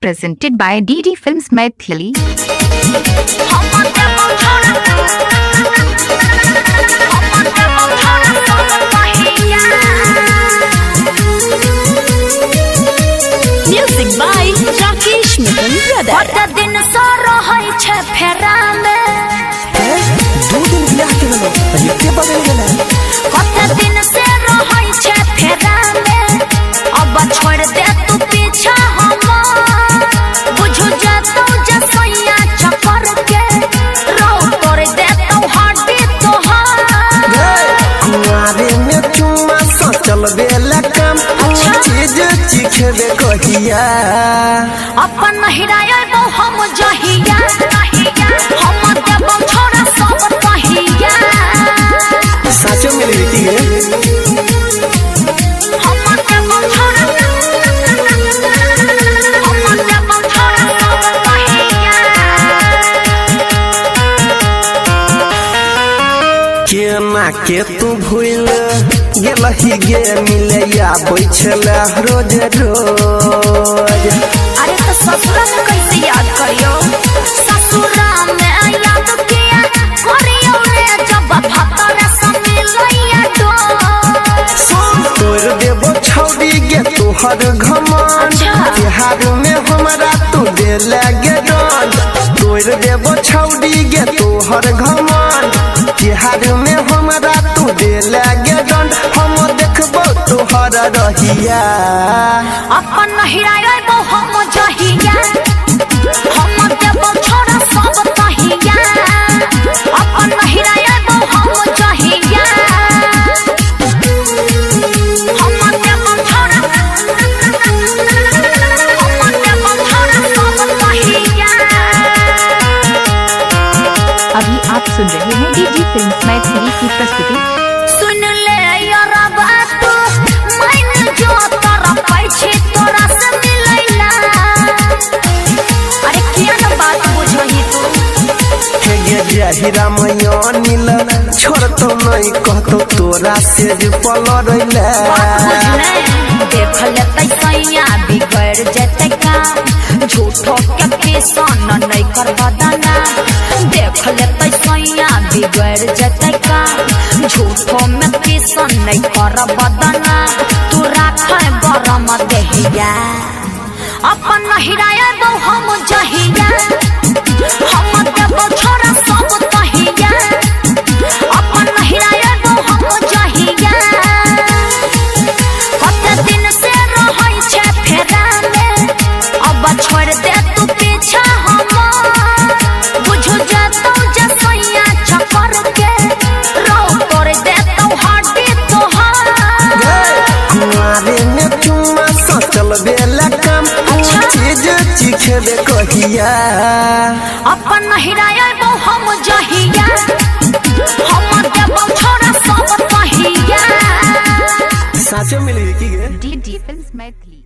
Presented by DD Films Maithili. Music by Rakesh Mittal Brother. दिन सारा है छे फेरा में 2 दिन बियाह के गलो एते बदल गेले कते दिन से रहै छे फेरा में अब छोड़ दे तू पीछा हम बुझु जातो जसैया चक्कर के रो तोड़ दे तो हड्डी तोहार कुआरे में चुम्मा सचल बेला काम चीज चिखबे कहिया अपन हिराय तो हम जहिया हम देबो छोड़ा सब कहिया साचो में लेती है हम देबो छोड़ा सब कहिया केना के तू भूल गेलही गे मिलैया बैठला रोज रोज अरे तो ससुरा में कैसे याद करियो ससुरा में याद किया करियो रे जब भतर समिलैया डो तोर देबो छौड़ी गे तोहर घमंड तिहार में हमरा तू दे लागे डंड तोर देबो छौड़ी गे तोहर घमंड तिहार में हमरा तू दे लागे डंड हम देखबो तोहर रहिया अपन हिराय तो हम जहिया हम देबो छोड़ा सब कहिया अपन हिराय तो हम जहिया हम देबो छोड़ा सब कहिया अभी आप सुन रहे हैं DD Films Maithili की प्रस्तुति। सुन ले यार बात मैंने जो तोरा पैछे तोरा से मिलैला अरे किया ना बात बुझही तू हे गे जहिरा मैया नील छोड़ तो नहीं कहतो तोरा से जे पलरैला देख लेतै सैया बिगड़ जेतै का झूठो के पेशन नहीं कर बदना देख लेतै सैया बिगड़ जेतै का झूठो में पेशन नहीं कर बदना तू राखै गरम देहिया अपन हिराय दो हम जहिया हम देबो छोड़ा सब कहिया अपन हिराय दो हम जहिया कते दिन से रहै छे फेरा में अब छोड़ दे तू पीछा हम बुझु जातो जसैया चक्कर के रो तोड़ दे तो हड्डी तोहार कुआरे में चुम्मा सचल बेला काम चीज चिखबे कहिया अपन हिराय तो हम जहिया हम देबो छोड़ा सब कहिया साचो मिली की गे DD Films Maithili.